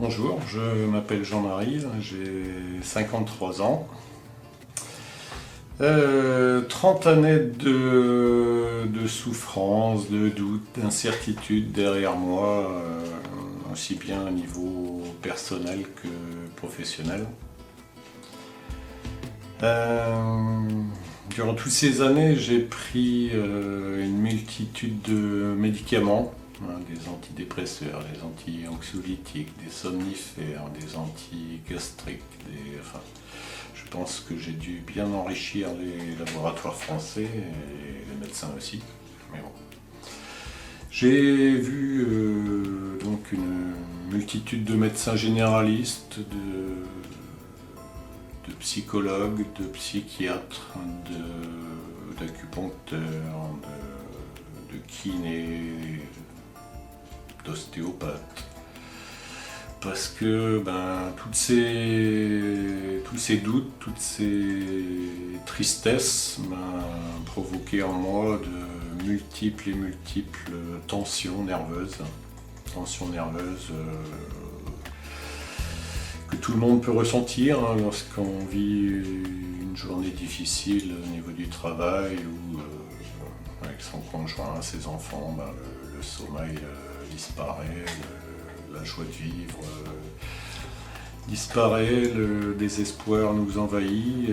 Bonjour, je m'appelle Jean-Marie, j'ai 53 ans. 30 années de souffrance, de doute, d'incertitude derrière moi, aussi bien au niveau personnel que professionnel. Durant toutes ces années, j'ai pris une multitude de médicaments, des antidépresseurs, des anti-anxiolytiques, des somnifères, des antigastriques, je pense que j'ai dû bien enrichir les laboratoires français et les médecins aussi. Mais bon. J'ai vu donc une multitude de médecins généralistes, de psychologues, de psychiatres, d'acupuncteurs, de kinés, d'ostéopathes. Parce que tous ces doutes, toutes ces tristesses m'ont provoqué en moi de multiples et multiples tensions nerveuses. Que tout le monde peut ressentir lorsqu'on vit une journée difficile au niveau du travail ou avec son conjoint, ses enfants, le sommeil disparaît, la joie de vivre disparaît, le désespoir nous envahit,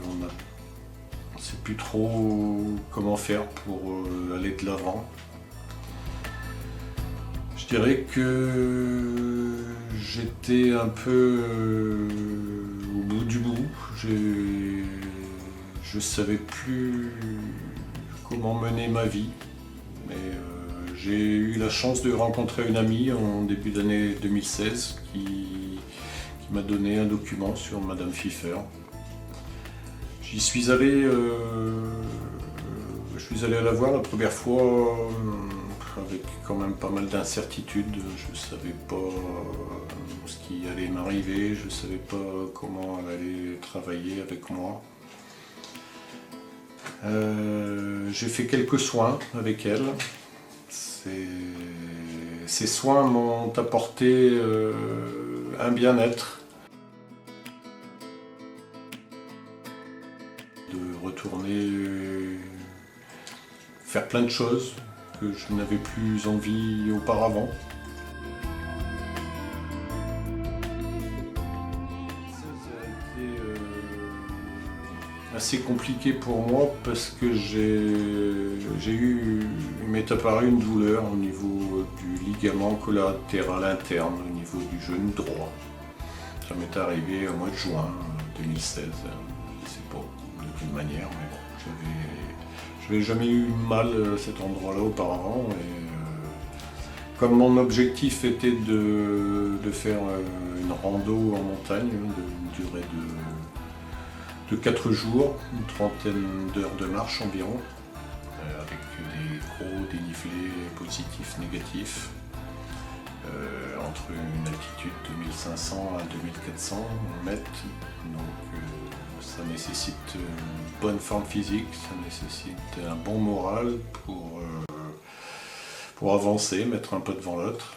on ne sait plus trop comment faire pour aller de l'avant. Je dirais que j'étais un peu au bout du bout. Je savais plus comment mener ma vie. Mais j'ai eu la chance de rencontrer une amie en début d'année 2016 qui m'a donné un document sur Madame Pfeiffer. J'y suis allé, je suis allé la voir la première fois avec quand même pas mal d'incertitudes. Je ne savais pas ce qui allait m'arriver, je ne savais pas comment elle allait travailler avec moi. J'ai fait quelques soins avec elle. Ces soins m'ont apporté un bien-être, de retourner faire plein de choses que je n'avais plus envie auparavant. Ça a été assez compliqué pour moi parce que il m'est apparu une douleur au niveau du ligament collatéral interne, au niveau du genou droit. Ça m'est arrivé au mois de juin 2016. Je ne sais pas de quelle manière, mais bon, je n'avais jamais eu mal à cet endroit-là auparavant. Et, comme mon objectif était de faire une rando en montagne, d'une durée de 4 jours, une trentaine d'heures de marche environ, avec des gros dénivelés positifs, négatifs, entre une altitude de 1500 à 2400 mètres. Donc ça nécessite une bonne forme physique, ça nécessite un bon moral pour avancer, mettre un pas devant l'autre.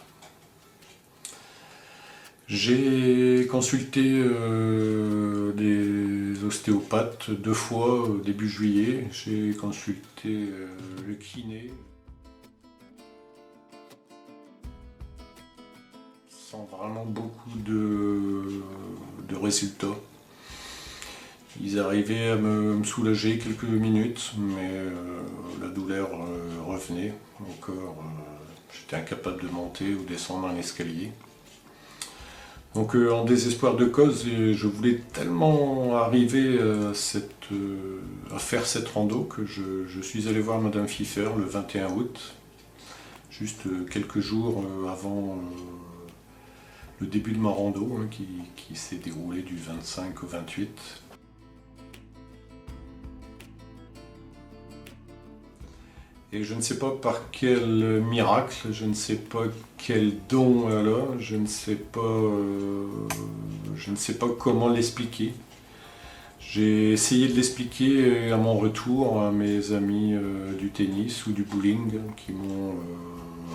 J'ai consulté des ostéopathes 2 fois au début juillet. J'ai consulté le kiné sans vraiment beaucoup de résultats. Ils arrivaient à me soulager quelques minutes, mais la douleur revenait encore. J'étais incapable de monter ou descendre un escalier. Donc en désespoir de cause, je voulais tellement arriver à faire cette rando que je suis allé voir Madame Pfeiffer le 21 août, juste quelques jours avant le début de ma rando, qui s'est déroulée du 25 au 28. Et je ne sais pas par quel miracle, je ne sais pas quel don elle a, je ne sais pas comment l'expliquer. J'ai essayé de l'expliquer à mon retour à mes amis du tennis ou du bowling qui m'ont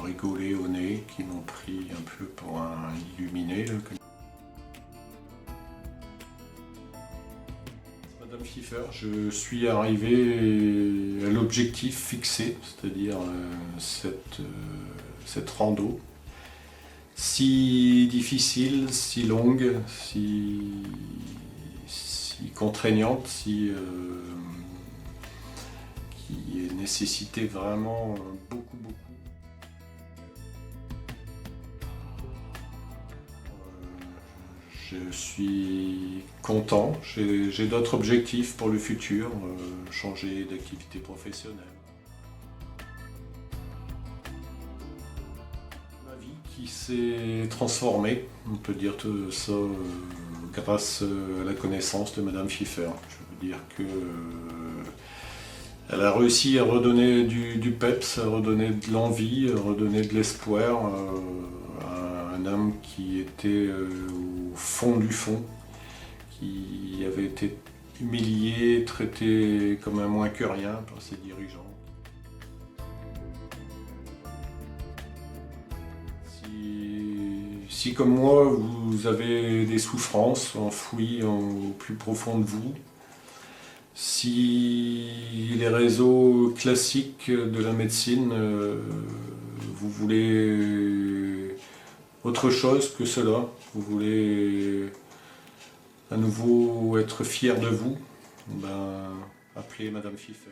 rigolé gaulé au nez, qui m'ont pris un peu pour un illuminé. Là. Madame Pfeiffer, je suis arrivé à l'objectif fixé, c'est-à-dire cette rando. Si difficile, si longue, si contraignante, qui nécessitait vraiment beaucoup. Je suis content, j'ai d'autres objectifs pour le futur, changer d'activité professionnelle. Ma vie qui s'est transformée, on peut dire tout ça grâce à la connaissance de Madame Pfeiffer. Je veux dire que elle a réussi à redonner du peps, à redonner de l'envie, à redonner de l'espoir à un homme qui était au fond du fond, qui avait été humilié, traité comme un moins que rien par ses dirigeants. Si comme moi, vous avez des souffrances enfouies au plus profond de vous, si les réseaux classiques de la médecine, vous voulez autre chose que cela, vous voulez à nouveau être fier de vous, appelez Madame Pfeiffer.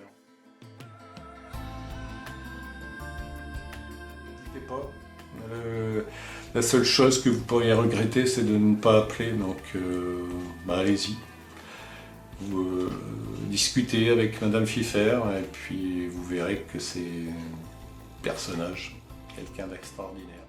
N'hésitez pas. La seule chose que vous pourriez regretter, c'est de ne pas appeler, donc allez-y. Vous discutez avec Madame Pfeiffer et puis vous verrez que c'est un personnage, quelqu'un d'extraordinaire.